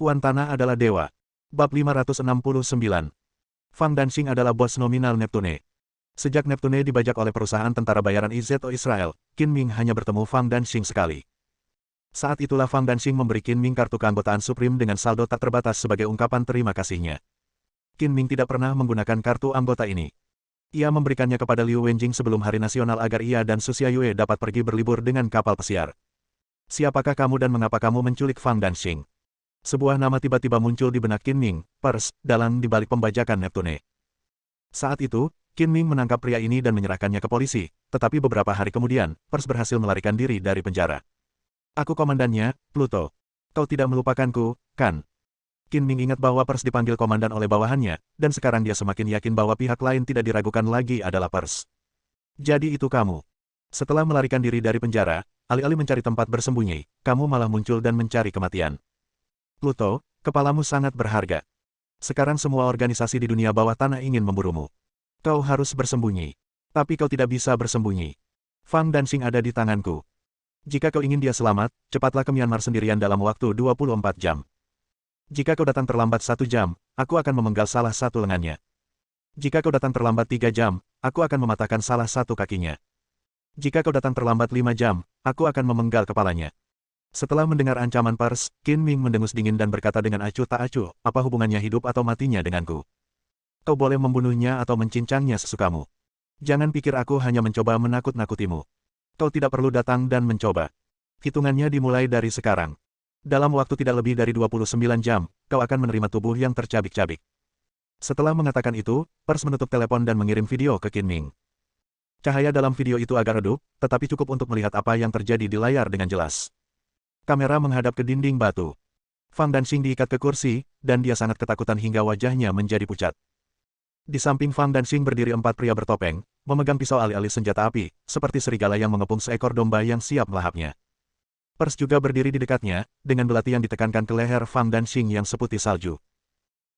Tuan Tanah adalah dewa. Bab 569. Fang Danxing adalah bos nominal Neptune. Sejak Neptune dibajak oleh perusahaan tentara bayaran IZO Israel, Qin Ming hanya bertemu Fang Danxing sekali. Saat itulah Fang Danxing memberi Qin Ming kartu keanggotaan Supreme dengan saldo tak terbatas sebagai ungkapan terima kasihnya. Qin Ming tidak pernah menggunakan kartu anggota ini. Ia memberikannya kepada Liu Wenjing sebelum hari nasional agar ia dan Su Xiaoyue dapat pergi berlibur dengan kapal pesiar. Siapakah kamu dan mengapa kamu menculik Fang Danxing? Sebuah nama tiba-tiba muncul di benak Qin Ming, Pers, dalang di balik pembajakan Neptune. Saat itu, Qin Ming menangkap pria ini dan menyerahkannya ke polisi, tetapi beberapa hari kemudian, Pers berhasil melarikan diri dari penjara. Aku komandannya, Pluto. Kau tidak melupakanku, kan? Qin Ming ingat bahwa Pers dipanggil komandan oleh bawahannya, dan sekarang dia semakin yakin bahwa pihak lain tidak diragukan lagi adalah Pers. Jadi itu kamu. Setelah melarikan diri dari penjara, alih-alih mencari tempat bersembunyi, kamu malah muncul dan mencari kematian. Pluto, kepalamu sangat berharga. Sekarang semua organisasi di dunia bawah tanah ingin memburumu. Kau harus bersembunyi. Tapi kau tidak bisa bersembunyi. Fang Danxing ada di tanganku. Jika kau ingin dia selamat, cepatlah ke Myanmar sendirian dalam waktu 24 jam. Jika kau datang terlambat 1 jam, aku akan memenggal salah satu lengannya. Jika kau datang terlambat 3 jam, aku akan mematahkan salah satu kakinya. Jika kau datang terlambat 5 jam, aku akan memenggal kepalanya. Setelah mendengar ancaman Pers, Qin Ming mendengus dingin dan berkata dengan acuh tak acuh, apa hubungannya hidup atau matinya denganku? Kau boleh membunuhnya atau mencincangnya sesukamu. Jangan pikir aku hanya mencoba menakut-nakutimu. Kau tidak perlu datang dan mencoba. Hitungannya dimulai dari sekarang. Dalam waktu tidak lebih dari 29 jam, kau akan menerima tubuh yang tercabik-cabik. Setelah mengatakan itu, Pers menutup telepon dan mengirim video ke Qin Ming. Cahaya dalam video itu agak redup, tetapi cukup untuk melihat apa yang terjadi di layar dengan jelas. Kamera menghadap ke dinding batu. Fang Danxing diikat ke kursi, dan dia sangat ketakutan hingga wajahnya menjadi pucat. Di samping Fang Danxing berdiri 4 pria bertopeng, memegang pisau alih-alih senjata api, seperti serigala yang mengepung seekor domba yang siap melahapnya. Pers juga berdiri di dekatnya, dengan belati yang ditekankan ke leher Fang Danxing yang seputih salju.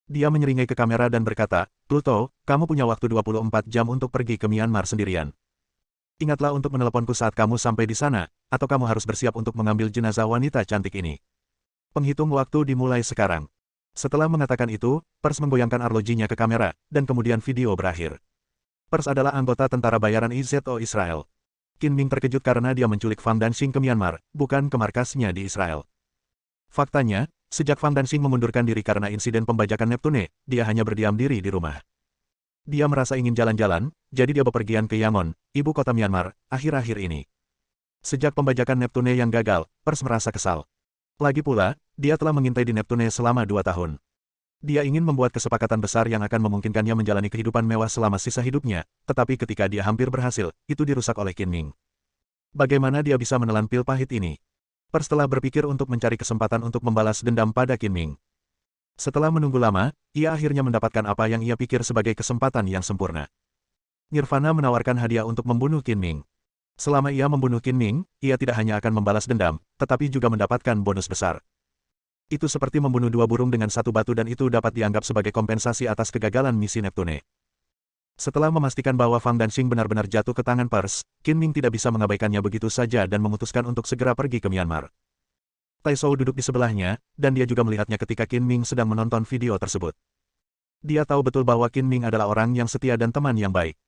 Dia menyeringai ke kamera dan berkata, Pluto, kamu punya waktu 24 jam untuk pergi ke Myanmar sendirian. Ingatlah untuk meneleponku saat kamu sampai di sana, atau kamu harus bersiap untuk mengambil jenazah wanita cantik ini. Penghitung waktu dimulai sekarang. Setelah mengatakan itu, Pers menggoyangkan arlojinya ke kamera, dan kemudian video berakhir. Pers adalah anggota tentara bayaran IZO Israel. Qin Ming terkejut karena dia menculik Fang Danxing ke Myanmar, bukan ke markasnya di Israel. Faktanya, sejak Fang Danxing memundurkan diri karena insiden pembajakan Neptune, dia hanya berdiam diri di rumah. Dia merasa ingin jalan-jalan, jadi dia bepergian ke Yangon, ibu kota Myanmar, akhir-akhir ini. Sejak pembajakan Neptune yang gagal, Pers merasa kesal. Lagi pula, dia telah mengintai di Neptune selama 2 tahun. Dia ingin membuat kesepakatan besar yang akan memungkinkannya menjalani kehidupan mewah selama sisa hidupnya, tetapi ketika dia hampir berhasil, itu dirusak oleh Qin Ming. Bagaimana dia bisa menelan pil pahit ini? Pers telah berpikir untuk mencari kesempatan untuk membalas dendam pada Qin Ming. Setelah menunggu lama, ia akhirnya mendapatkan apa yang ia pikir sebagai kesempatan yang sempurna. Nirvana menawarkan hadiah untuk membunuh Qin Ming. Selama ia membunuh Qin Ming, ia tidak hanya akan membalas dendam, tetapi juga mendapatkan bonus besar. Itu seperti membunuh 2 burung dengan 1 batu dan itu dapat dianggap sebagai kompensasi atas kegagalan misi Neptune. Setelah memastikan bahwa Fang Danxing benar-benar jatuh ke tangan Pers, Qin Ming tidak bisa mengabaikannya begitu saja dan memutuskan untuk segera pergi ke Myanmar. Tai Shou duduk di sebelahnya, dan dia juga melihatnya ketika Qin Ming sedang menonton video tersebut. Dia tahu betul bahwa Qin Ming adalah orang yang setia dan teman yang baik.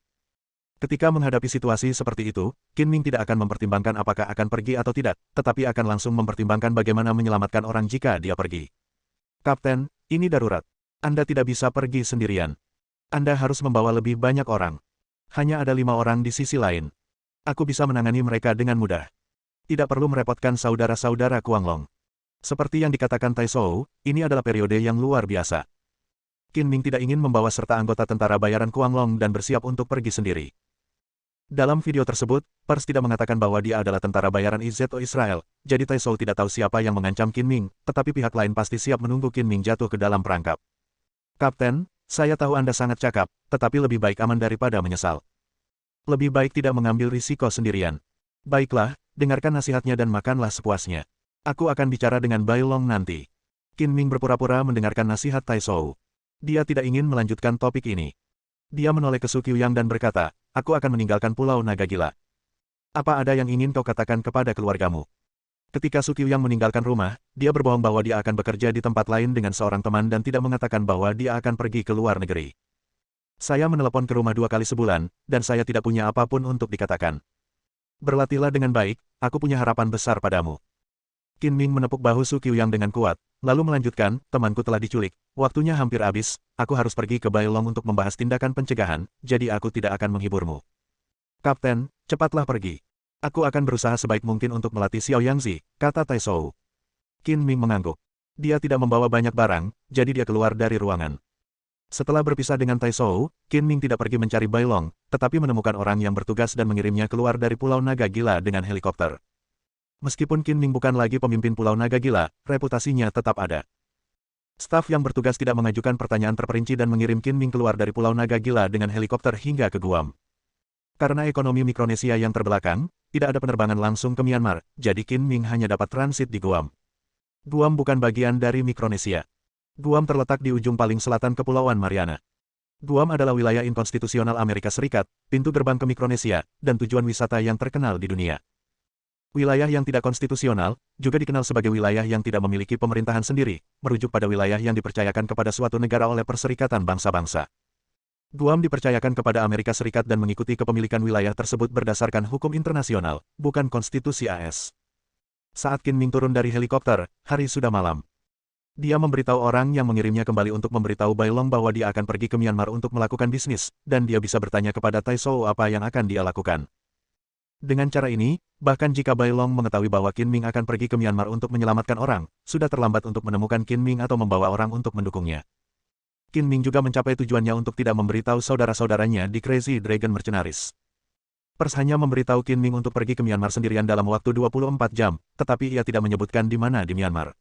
Ketika menghadapi situasi seperti itu, Qin Ming tidak akan mempertimbangkan apakah akan pergi atau tidak, tetapi akan langsung mempertimbangkan bagaimana menyelamatkan orang jika dia pergi. Kapten, ini darurat. Anda tidak bisa pergi sendirian. Anda harus membawa lebih banyak orang. Hanya ada 5 orang di sisi lain. Aku bisa menangani mereka dengan mudah. Tidak perlu merepotkan saudara-saudara Kuanglong. Seperti yang dikatakan Tai Shou, ini adalah periode yang luar biasa. Qin Ming tidak ingin membawa serta anggota tentara bayaran Kuanglong dan bersiap untuk pergi sendiri. Dalam video tersebut, Pers tidak mengatakan bahwa dia adalah tentara bayaran IZO Israel, jadi Tai Shou tidak tahu siapa yang mengancam Qin Ming, tetapi pihak lain pasti siap menunggu Qin Ming jatuh ke dalam perangkap. Kapten, saya tahu Anda sangat cakap, tetapi lebih baik aman daripada menyesal. Lebih baik tidak mengambil risiko sendirian. Baiklah, dengarkan nasihatnya dan makanlah sepuasnya. Aku akan bicara dengan Bai Long nanti. Qin Ming berpura-pura mendengarkan nasihat Tai Shou. Dia tidak ingin melanjutkan topik ini. Dia menoleh ke Su Qiuyang dan berkata, aku akan meninggalkan Pulau Naga Gila. Apa ada yang ingin kau katakan kepada keluargamu? Ketika Su Qiuyang meninggalkan rumah, dia berbohong bahwa dia akan bekerja di tempat lain dengan seorang teman dan tidak mengatakan bahwa dia akan pergi ke luar negeri. Saya menelepon ke rumah 2 kali sebulan, dan saya tidak punya apapun untuk dikatakan. Berlatihlah dengan baik, aku punya harapan besar padamu. Qin Ming menepuk bahu Su Qiuyang dengan kuat, lalu melanjutkan, temanku telah diculik, waktunya hampir habis, aku harus pergi ke Bailong untuk membahas tindakan pencegahan, jadi aku tidak akan menghiburmu. Kapten, cepatlah pergi. Aku akan berusaha sebaik mungkin untuk melatih Xiao Yangzi, kata Tai Shou. Qin Ming mengangguk. Dia tidak membawa banyak barang, jadi dia keluar dari ruangan. Setelah berpisah dengan Tai Shou, Qin Ming tidak pergi mencari Bailong, tetapi menemukan orang yang bertugas dan mengirimnya keluar dari Pulau Naga Gila dengan helikopter. Meskipun Qin Ming bukan lagi pemimpin Pulau Naga Gila, reputasinya tetap ada. Staf yang bertugas tidak mengajukan pertanyaan terperinci dan mengirim Qin Ming keluar dari Pulau Naga Gila dengan helikopter hingga ke Guam. Karena ekonomi Mikronesia yang terbelakang, tidak ada penerbangan langsung ke Myanmar, jadi Qin Ming hanya dapat transit di Guam. Guam bukan bagian dari Mikronesia. Guam terletak di ujung paling selatan Kepulauan Mariana. Guam adalah wilayah inkonstitusional Amerika Serikat, pintu gerbang ke Mikronesia, dan tujuan wisata yang terkenal di dunia. Wilayah yang tidak konstitusional, juga dikenal sebagai wilayah yang tidak memiliki pemerintahan sendiri, merujuk pada wilayah yang dipercayakan kepada suatu negara oleh Perserikatan Bangsa-Bangsa. Guam dipercayakan kepada Amerika Serikat dan mengikuti kepemilikan wilayah tersebut berdasarkan hukum internasional, bukan konstitusi AS. Saat Qin Ming turun dari helikopter, hari sudah malam. Dia memberitahu orang yang mengirimnya kembali untuk memberitahu Bailong bahwa dia akan pergi ke Myanmar untuk melakukan bisnis, dan dia bisa bertanya kepada Tai Shou apa yang akan dia lakukan. Dengan cara ini, bahkan jika Bailong mengetahui bahwa Qin Ming akan pergi ke Myanmar untuk menyelamatkan orang, sudah terlambat untuk menemukan Qin Ming atau membawa orang untuk mendukungnya. Qin Ming juga mencapai tujuannya untuk tidak memberitahu saudara-saudaranya di Crazy Dragon Mercenaries. Pers hanya memberitahu Qin Ming untuk pergi ke Myanmar sendirian dalam waktu 24 jam, tetapi ia tidak menyebutkan di mana di Myanmar.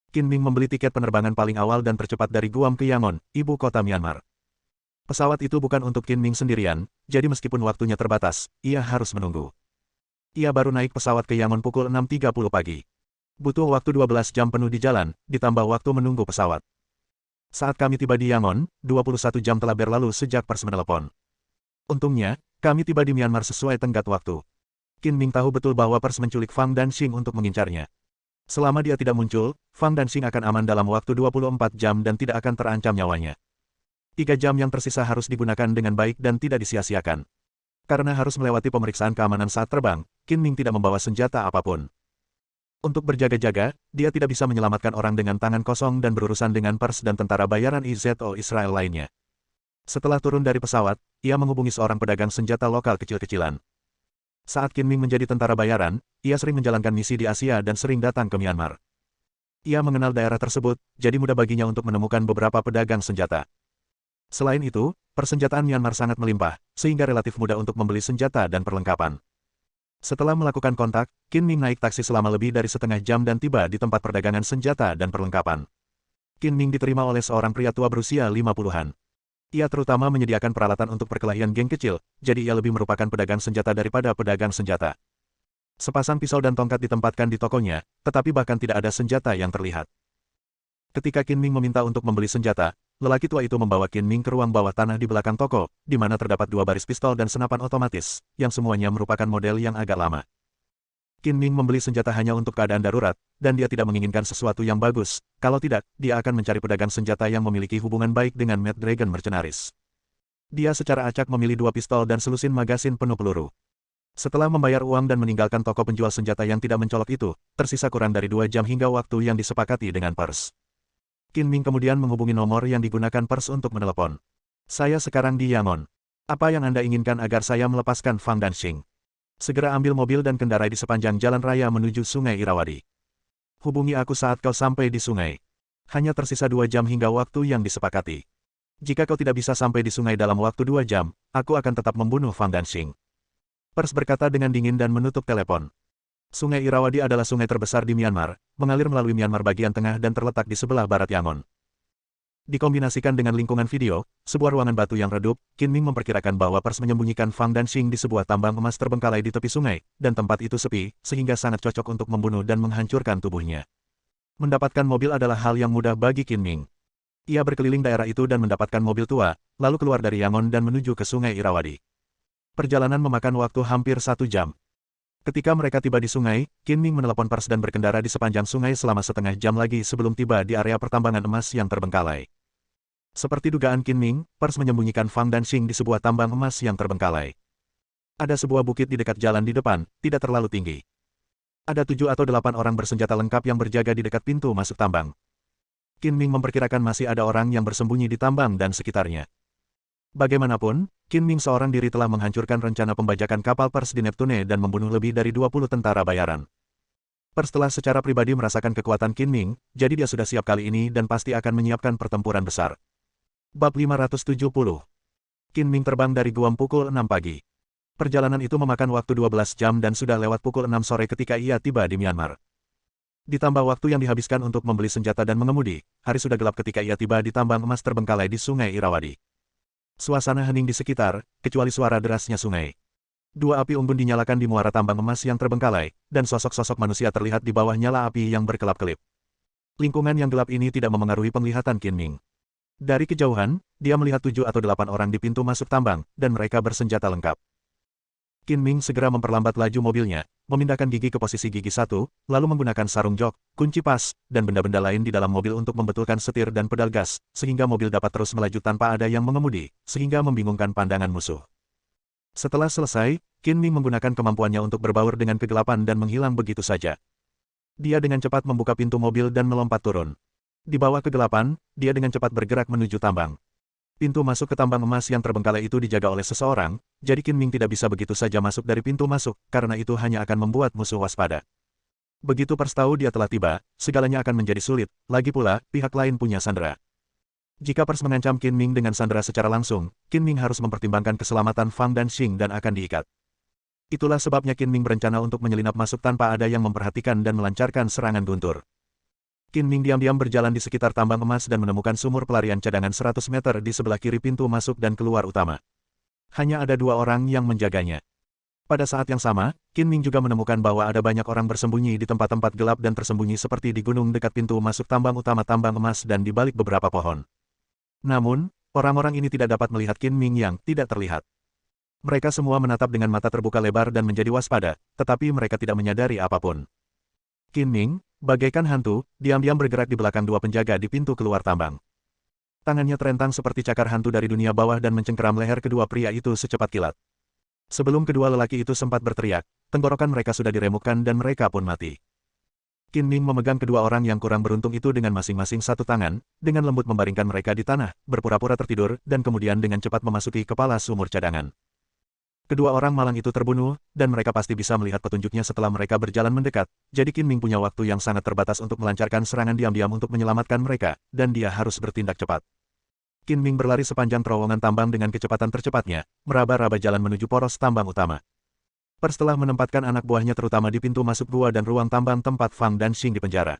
Qin Ming membeli tiket penerbangan paling awal dan tercepat dari Guam ke Yangon, ibu kota Myanmar. Pesawat itu bukan untuk Qin Ming sendirian, jadi meskipun waktunya terbatas, ia harus menunggu. Ia baru naik pesawat ke Yangon pukul 6.30 pagi. Butuh waktu 12 jam penuh di jalan, ditambah waktu menunggu pesawat. Saat kami tiba di Yangon, 21 jam telah berlalu sejak pers menelepon. Untungnya, kami tiba di Myanmar sesuai tenggat waktu. Qin Ming tahu betul bahwa pers menculik Fang Danxing untuk mengincarnya. Selama dia tidak muncul, Fang Danxing akan aman dalam waktu 24 jam dan tidak akan terancam nyawanya. 3 jam yang tersisa harus digunakan dengan baik dan tidak disia-siakan. Karena harus melewati pemeriksaan keamanan saat terbang, Qin Ming tidak membawa senjata apapun. Untuk berjaga-jaga, dia tidak bisa menyelamatkan orang dengan tangan kosong dan berurusan dengan pers dan tentara bayaran IZO Israel lainnya. Setelah turun dari pesawat, ia menghubungi seorang pedagang senjata lokal kecil-kecilan. Saat Qin Ming menjadi tentara bayaran, ia sering menjalankan misi di Asia dan sering datang ke Myanmar. Ia mengenal daerah tersebut, jadi mudah baginya untuk menemukan beberapa pedagang senjata. Selain itu, persenjataan Myanmar sangat melimpah, sehingga relatif mudah untuk membeli senjata dan perlengkapan. Setelah melakukan kontak, Qin Ming naik taksi selama lebih dari setengah jam dan tiba di tempat perdagangan senjata dan perlengkapan. Qin Ming diterima oleh seorang pria tua berusia 50-an. Ia terutama menyediakan peralatan untuk perkelahian geng kecil, jadi ia lebih merupakan pedagang senjata daripada pedagang senjata. Sepasang pisau dan tongkat ditempatkan di tokonya, tetapi bahkan tidak ada senjata yang terlihat. Ketika Qin Ming meminta untuk membeli senjata, lelaki tua itu membawa Qin Ming ke ruang bawah tanah di belakang toko, di mana terdapat 2 baris pistol dan senapan otomatis, yang semuanya merupakan model yang agak lama. Qin Ming membeli senjata hanya untuk keadaan darurat, dan dia tidak menginginkan sesuatu yang bagus, kalau tidak, dia akan mencari pedagang senjata yang memiliki hubungan baik dengan Mad Dragon Mercenaries. Dia secara acak memilih 2 pistol dan selusin magasin penuh peluru. Setelah membayar uang dan meninggalkan toko penjual senjata yang tidak mencolok itu, tersisa kurang dari 2 jam hingga waktu yang disepakati dengan pers. Qin Ming kemudian menghubungi nomor yang digunakan pers untuk menelepon. Saya sekarang di Yangon. Apa yang Anda inginkan agar saya melepaskan Fang Danxing? Segera ambil mobil dan kendarai di sepanjang jalan raya menuju Sungai Irrawaddy. Hubungi aku saat kau sampai di sungai. Hanya tersisa 2 jam hingga waktu yang disepakati. Jika kau tidak bisa sampai di sungai dalam waktu 2 jam, aku akan tetap membunuh Fang Danxing. Pers berkata dengan dingin dan menutup telepon. Sungai Irrawaddy adalah sungai terbesar di Myanmar, mengalir melalui Myanmar bagian tengah dan terletak di sebelah barat Yangon. Dikombinasikan dengan lingkungan video, sebuah ruangan batu yang redup, Qin Ming memperkirakan bahwa pers menyembunyikan Fang Danxing di sebuah tambang emas terbengkalai di tepi sungai, dan tempat itu sepi, sehingga sangat cocok untuk membunuh dan menghancurkan tubuhnya. Mendapatkan mobil adalah hal yang mudah bagi Qin Ming. Ia berkeliling daerah itu dan mendapatkan mobil tua, lalu keluar dari Yangon dan menuju ke Sungai Irrawaddy. Perjalanan memakan waktu hampir 1 jam. Ketika mereka tiba di sungai, Qin Ming menelepon Pers dan berkendara di sepanjang sungai selama setengah jam lagi sebelum tiba di area pertambangan emas yang terbengkalai. Seperti dugaan Qin Ming, Pers menyembunyikan Fang Danxing di sebuah tambang emas yang terbengkalai. Ada sebuah bukit di dekat jalan di depan, tidak terlalu tinggi. Ada 7 atau 8 orang bersenjata lengkap yang berjaga di dekat pintu masuk tambang. Qin Ming memperkirakan masih ada orang yang bersembunyi di tambang dan sekitarnya. Bagaimanapun, Qin Ming seorang diri telah menghancurkan rencana pembajakan kapal Pers di Neptune dan membunuh lebih dari 20 tentara bayaran. Pers telah secara pribadi merasakan kekuatan Qin Ming, jadi dia sudah siap kali ini dan pasti akan menyiapkan pertempuran besar. Bab 570. Qin Ming terbang dari Guam pukul 6 pagi. Perjalanan itu memakan waktu 12 jam dan sudah lewat pukul 6 sore ketika ia tiba di Myanmar. Ditambah waktu yang dihabiskan untuk membeli senjata dan mengemudi, hari sudah gelap ketika ia tiba di tambang emas terbengkalai di Sungai Irrawaddy. Suasana hening di sekitar, kecuali suara derasnya sungai. 2 api unggun dinyalakan di muara tambang emas yang terbengkalai, dan sosok-sosok manusia terlihat di bawah nyala api yang berkelap-kelip. Lingkungan yang gelap ini tidak memengaruhi penglihatan Qin Ming. Dari kejauhan, dia melihat 7 atau 8 orang di pintu masuk tambang, dan mereka bersenjata lengkap. Qin Ming segera memperlambat laju mobilnya, memindahkan gigi ke posisi gigi 1, lalu menggunakan sarung jok, kunci pas, dan benda-benda lain di dalam mobil untuk membetulkan setir dan pedal gas, sehingga mobil dapat terus melaju tanpa ada yang mengemudi, sehingga membingungkan pandangan musuh. Setelah selesai, Qin Ming menggunakan kemampuannya untuk berbaur dengan kegelapan dan menghilang begitu saja. Dia dengan cepat membuka pintu mobil dan melompat turun. Di bawah kegelapan, dia dengan cepat bergerak menuju tambang. Pintu masuk ke tambang emas yang terbengkalai itu dijaga oleh seseorang, jadi Qin Ming tidak bisa begitu saja masuk dari pintu masuk, karena itu hanya akan membuat musuh waspada. Begitu Pers tahu dia telah tiba, segalanya akan menjadi sulit, lagi pula, pihak lain punya sandera. Jika Pers mengancam Qin Ming dengan sandera secara langsung, Qin Ming harus mempertimbangkan keselamatan Fang Danxing dan akan diikat. Itulah sebabnya Qin Ming berencana untuk menyelinap masuk tanpa ada yang memperhatikan dan melancarkan serangan guntur. Qin Ming diam-diam berjalan di sekitar tambang emas dan menemukan sumur pelarian cadangan 100 meter di sebelah kiri pintu masuk dan keluar utama. Hanya ada 2 orang yang menjaganya. Pada saat yang sama, Qin Ming juga menemukan bahwa ada banyak orang bersembunyi di tempat-tempat gelap dan tersembunyi seperti di gunung dekat pintu masuk tambang utama tambang emas dan di balik beberapa pohon. Namun, orang-orang ini tidak dapat melihat Qin Ming yang tidak terlihat. Mereka semua menatap dengan mata terbuka lebar dan menjadi waspada, tetapi mereka tidak menyadari apapun. Qin Ming, bagaikan hantu, diam-diam bergerak di belakang 2 penjaga di pintu keluar tambang. Tangannya terentang seperti cakar hantu dari dunia bawah dan mencengkeram leher kedua pria itu secepat kilat. Sebelum kedua lelaki itu sempat berteriak, tenggorokan mereka sudah diremukkan dan mereka pun mati. Qin Ming memegang kedua orang yang kurang beruntung itu dengan masing-masing satu tangan, dengan lembut membaringkan mereka di tanah, berpura-pura tertidur, dan kemudian dengan cepat memasuki kepala sumur cadangan. Kedua orang malang itu terbunuh, dan mereka pasti bisa melihat petunjuknya setelah mereka berjalan mendekat, jadi Qin Ming punya waktu yang sangat terbatas untuk melancarkan serangan diam-diam untuk menyelamatkan mereka, dan dia harus bertindak cepat. Qin Ming berlari sepanjang terowongan tambang dengan kecepatan tercepatnya, meraba-raba jalan menuju poros tambang utama. Pers telah menempatkan anak buahnya terutama di pintu masuk gua dan ruang tambang tempat Fang Danxing dipenjara.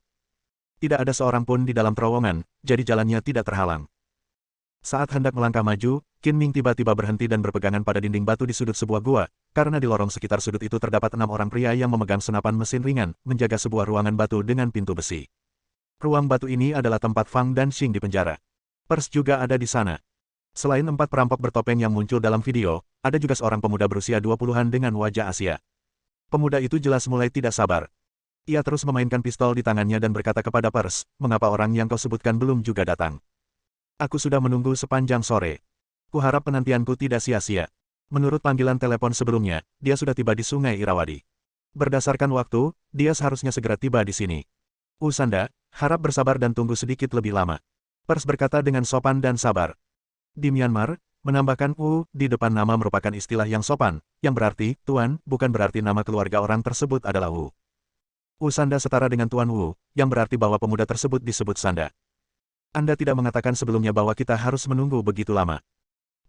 Tidak ada seorang pun di dalam terowongan, jadi jalannya tidak terhalang. Saat hendak melangkah maju, Qin Ming tiba-tiba berhenti dan berpegangan pada dinding batu di sudut sebuah gua, karena di lorong sekitar sudut itu terdapat 6 orang pria yang memegang senapan mesin ringan, menjaga sebuah ruangan batu dengan pintu besi. Ruang batu ini adalah tempat Fang Danxing dipenjara. Pers juga ada di sana. Selain 4 perampok bertopeng yang muncul dalam video, ada juga seorang pemuda berusia 20-an dengan wajah Asia. Pemuda itu jelas mulai tidak sabar. Ia terus memainkan pistol di tangannya dan berkata kepada Pers, "Mengapa orang yang kau sebutkan belum juga datang? Aku sudah menunggu sepanjang sore. Kuharap penantianku tidak sia-sia." Menurut panggilan telepon sebelumnya, dia sudah tiba di Sungai Irrawaddy. Berdasarkan waktu, dia seharusnya segera tiba di sini. Usanda, harap bersabar dan tunggu sedikit lebih lama. Pers berkata dengan sopan dan sabar. Di Myanmar, menambahkan di depan nama merupakan istilah yang sopan, yang berarti, Tuan, bukan berarti nama keluarga orang tersebut adalah Wu. Usanda setara dengan Tuan Wu, yang berarti bahwa pemuda tersebut disebut Sanda. Anda tidak mengatakan sebelumnya bahwa kita harus menunggu begitu lama.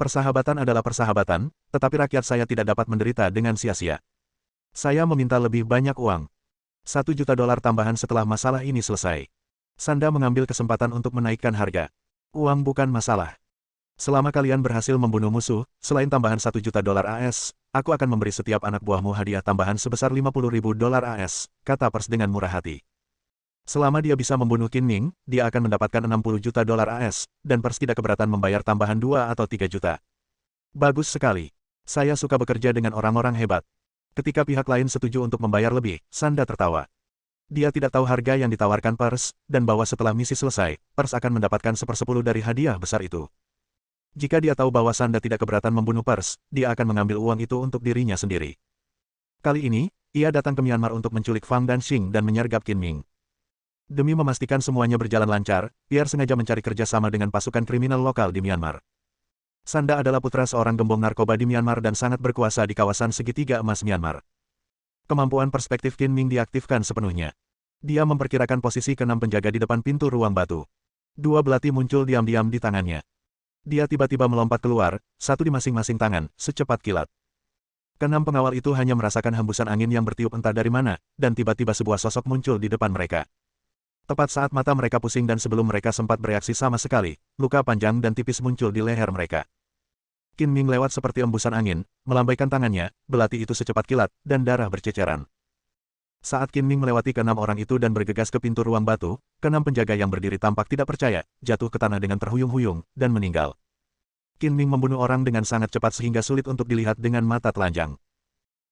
Persahabatan adalah persahabatan, tetapi rakyat saya tidak dapat menderita dengan sia-sia. Saya meminta lebih banyak uang. $1 juta tambahan setelah masalah ini selesai. Sanda mengambil kesempatan untuk menaikkan harga. Uang bukan masalah. Selama kalian berhasil membunuh musuh, selain tambahan $1 juta AS, aku akan memberi setiap anak buahmu hadiah tambahan sebesar $50.000 AS, kata Pers dengan murah hati. Selama dia bisa membunuh Qin Ming, dia akan mendapatkan $60 juta AS, dan Pers tidak keberatan membayar tambahan 2 atau 3 juta. Bagus sekali. Saya suka bekerja dengan orang-orang hebat. Ketika pihak lain setuju untuk membayar lebih, Sanda tertawa. Dia tidak tahu harga yang ditawarkan Pers, dan bahwa setelah misi selesai, Pers akan mendapatkan 1/10 dari hadiah besar itu. Jika dia tahu bahwa Sanda tidak keberatan membunuh Pers, dia akan mengambil uang itu untuk dirinya sendiri. Kali ini, ia datang ke Myanmar untuk menculik Fang Danxing dan menyergap Qin Ming. Demi memastikan semuanya berjalan lancar, Pierre sengaja mencari kerjasama dengan pasukan kriminal lokal di Myanmar. Sanda adalah putra seorang gembong narkoba di Myanmar dan sangat berkuasa di kawasan segitiga emas Myanmar. Kemampuan perspektif Qin Ming diaktifkan sepenuhnya. Dia memperkirakan posisi keenam penjaga di depan pintu ruang batu. Dua belati muncul diam-diam di tangannya. Dia tiba-tiba melompat keluar, satu di masing-masing tangan, secepat kilat. Keenam pengawal itu hanya merasakan hembusan angin yang bertiup entah dari mana, dan tiba-tiba sebuah sosok muncul di depan mereka. Tepat saat mata mereka pusing dan sebelum mereka sempat bereaksi sama sekali, luka panjang dan tipis muncul di leher mereka. Qin Ming lewat seperti embusan angin, melambaikan tangannya, belati itu secepat kilat, dan darah berceceran. Saat Qin Ming melewati keenam orang itu dan bergegas ke pintu ruang batu, keenam penjaga yang berdiri tampak tidak percaya, jatuh ke tanah dengan terhuyung-huyung, dan meninggal. Qin Ming membunuh orang dengan sangat cepat sehingga sulit untuk dilihat dengan mata telanjang.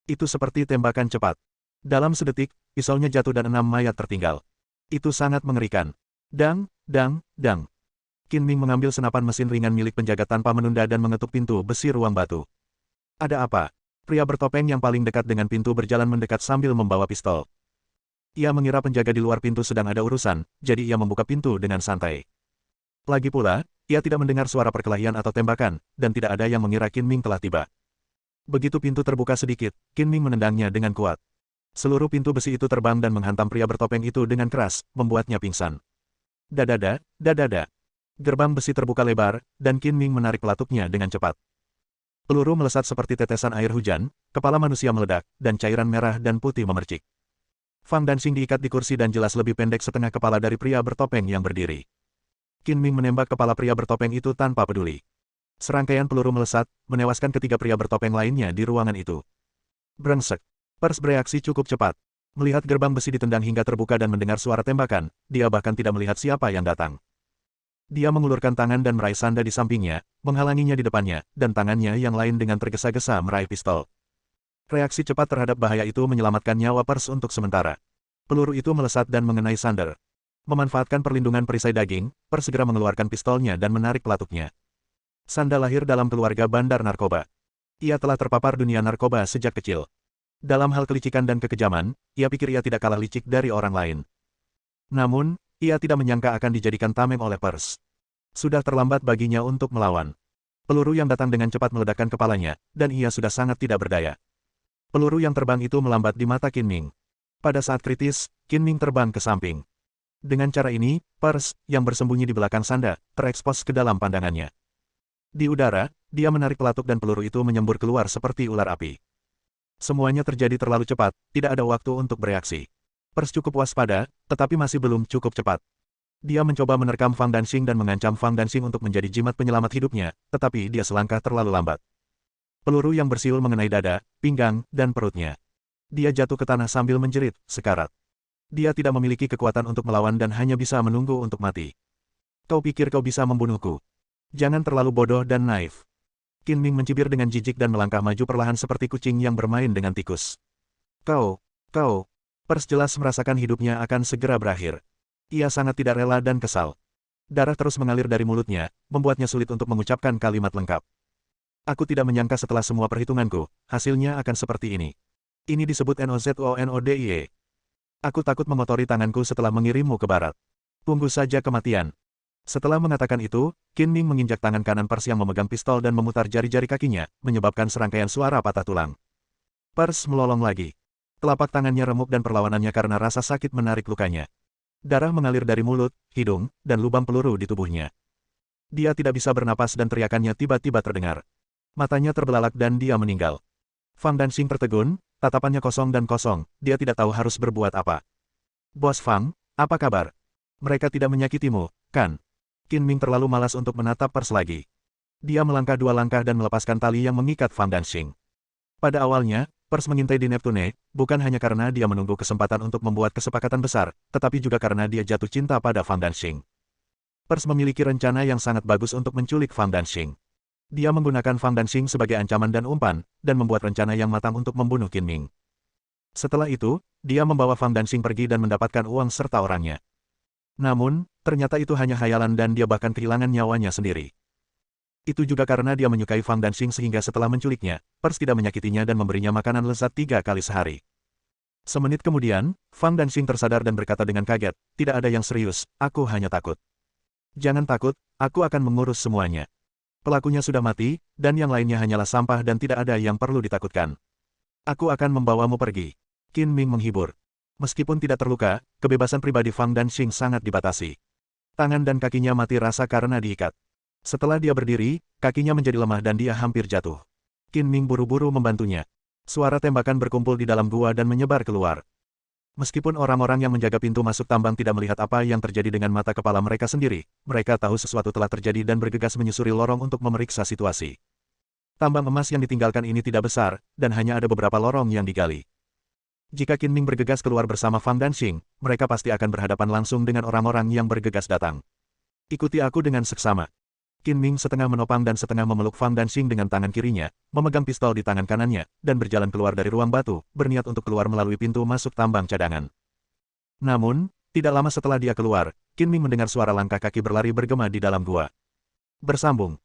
Itu seperti tembakan cepat. Dalam sedetik, pisaunya jatuh dan 6 mayat tertinggal. Itu sangat mengerikan. Dang, dang, dang. Qin Ming mengambil senapan mesin ringan milik penjaga tanpa menunda dan mengetuk pintu besi ruang batu. Ada apa? Pria bertopeng yang paling dekat dengan pintu berjalan mendekat sambil membawa pistol. Ia mengira penjaga di luar pintu sedang ada urusan, jadi ia membuka pintu dengan santai. Lagi pula, ia tidak mendengar suara perkelahian atau tembakan, dan tidak ada yang mengira Qin Ming telah tiba. Begitu pintu terbuka sedikit, Qin Ming menendangnya dengan kuat. Seluruh pintu besi itu terbang dan menghantam pria bertopeng itu dengan keras, membuatnya pingsan. Dadada, dadada. Gerbang besi terbuka lebar, dan Qin Ming menarik pelatuknya dengan cepat. Peluru melesat seperti tetesan air hujan, kepala manusia meledak, dan cairan merah dan putih memercik. Fang Danxing diikat di kursi dan jelas lebih pendek setengah kepala dari pria bertopeng yang berdiri. Qin Ming menembak kepala pria bertopeng itu tanpa peduli. Serangkaian peluru melesat, menewaskan ketiga pria bertopeng lainnya di ruangan itu. Brengsek. Pers bereaksi cukup cepat. Melihat gerbang besi ditendang hingga terbuka dan mendengar suara tembakan, dia bahkan tidak melihat siapa yang datang. Dia mengulurkan tangan dan meraih Sanda di sampingnya, menghalanginya di depannya, dan tangannya yang lain dengan tergesa-gesa meraih pistol. Reaksi cepat terhadap bahaya itu menyelamatkan nyawa Pers untuk sementara. Peluru itu melesat dan mengenai Sander. Memanfaatkan perlindungan perisai daging, Pers segera mengeluarkan pistolnya dan menarik pelatuknya. Sanda lahir dalam keluarga bandar narkoba. Ia telah terpapar dunia narkoba sejak kecil. Dalam hal kelicikan dan kekejaman, ia pikir ia tidak kalah licik dari orang lain. Namun, ia tidak menyangka akan dijadikan tameng oleh Pers. Sudah terlambat baginya untuk melawan. Peluru yang datang dengan cepat meledakkan kepalanya, dan ia sudah sangat tidak berdaya. Peluru yang terbang itu melambat di mata Qin Ming. Pada saat kritis, Qin Ming terbang ke samping. Dengan cara ini, Pers, yang bersembunyi di belakang Sanda, terekspos ke dalam pandangannya. Di udara, dia menarik pelatuk dan peluru itu menyembur keluar seperti ular api. Semuanya terjadi terlalu cepat, tidak ada waktu untuk bereaksi. Pers cukup waspada, tetapi masih belum cukup cepat. Dia mencoba menerkam Fang Danxing dan mengancam Fang Danxing untuk menjadi jimat penyelamat hidupnya, tetapi dia selangkah terlalu lambat. Peluru yang bersiul mengenai dada, pinggang, dan perutnya. Dia jatuh ke tanah sambil menjerit, sekarat. Dia tidak memiliki kekuatan untuk melawan dan hanya bisa menunggu untuk mati. Kau pikir kau bisa membunuhku? Jangan terlalu bodoh dan naif. Qin Ming mencibir dengan jijik dan melangkah maju perlahan seperti kucing yang bermain dengan tikus. Kau. Pers jelas merasakan hidupnya akan segera berakhir. Ia sangat tidak rela dan kesal. Darah terus mengalir dari mulutnya, membuatnya sulit untuk mengucapkan kalimat lengkap. Aku tidak menyangka setelah semua perhitunganku, hasilnya akan seperti ini. Ini disebut NOZONODIE. Aku takut mengotori tanganku setelah mengirimmu ke barat. Tunggu saja kematian. Setelah mengatakan itu, Qin Ming menginjak tangan kanan Pers yang memegang pistol dan memutar jari-jari kakinya, menyebabkan serangkaian suara patah tulang. Pers melolong lagi. Telapak tangannya remuk dan perlawanannya karena rasa sakit menarik lukanya. Darah mengalir dari mulut, hidung, dan lubang peluru di tubuhnya. Dia tidak bisa bernapas dan teriakannya tiba-tiba terdengar. Matanya terbelalak dan dia meninggal. Fang Danxing tertegun, tatapannya kosong dan kosong, dia tidak tahu harus berbuat apa. Bos Fang, apa kabar? Mereka tidak menyakitimu, kan? Qin Ming terlalu malas untuk menatap Pers lagi. Dia melangkah 2 langkah dan melepaskan tali yang mengikat Fang Danxing. Pada awalnya, Pers mengintai di Neptune, bukan hanya karena dia menunggu kesempatan untuk membuat kesepakatan besar, tetapi juga karena dia jatuh cinta pada Fang Danxing. Pers memiliki rencana yang sangat bagus untuk menculik Fang Danxing. Dia menggunakan Fang Danxing sebagai ancaman dan umpan, dan membuat rencana yang matang untuk membunuh Qin Ming. Setelah itu, dia membawa Fang Danxing pergi dan mendapatkan uang serta orangnya. Namun, ternyata itu hanya khayalan dan dia bahkan kehilangan nyawanya sendiri. Itu juga karena dia menyukai Fang Danxing sehingga setelah menculiknya, Pers tidak menyakitinya dan memberinya makanan lezat 3 kali sehari. Semenit kemudian, Fang Danxing tersadar dan berkata dengan kaget, "Tidak ada yang serius, aku hanya takut." "Jangan takut, aku akan mengurus semuanya. Pelakunya sudah mati, dan yang lainnya hanyalah sampah dan tidak ada yang perlu ditakutkan. Aku akan membawamu pergi." Qin Ming menghibur. Meskipun tidak terluka, kebebasan pribadi Fang Danxing sangat dibatasi. Tangan dan kakinya mati rasa karena diikat. Setelah dia berdiri, kakinya menjadi lemah dan dia hampir jatuh. Qin Ming buru-buru membantunya. Suara tembakan berkumpul di dalam gua dan menyebar keluar. Meskipun orang-orang yang menjaga pintu masuk tambang tidak melihat apa yang terjadi dengan mata kepala mereka sendiri, mereka tahu sesuatu telah terjadi dan bergegas menyusuri lorong untuk memeriksa situasi. Tambang emas yang ditinggalkan ini tidak besar, dan hanya ada beberapa lorong yang digali. Jika Qin Ming bergegas keluar bersama Fang Danxing, mereka pasti akan berhadapan langsung dengan orang-orang yang bergegas datang. "Ikuti aku dengan seksama." Qin Ming setengah menopang dan setengah memeluk Fang Danxing dengan tangan kirinya, memegang pistol di tangan kanannya, dan berjalan keluar dari ruang batu, berniat untuk keluar melalui pintu masuk tambang cadangan. Namun, tidak lama setelah dia keluar, Qin Ming mendengar suara langkah kaki berlari bergema di dalam gua. Bersambung.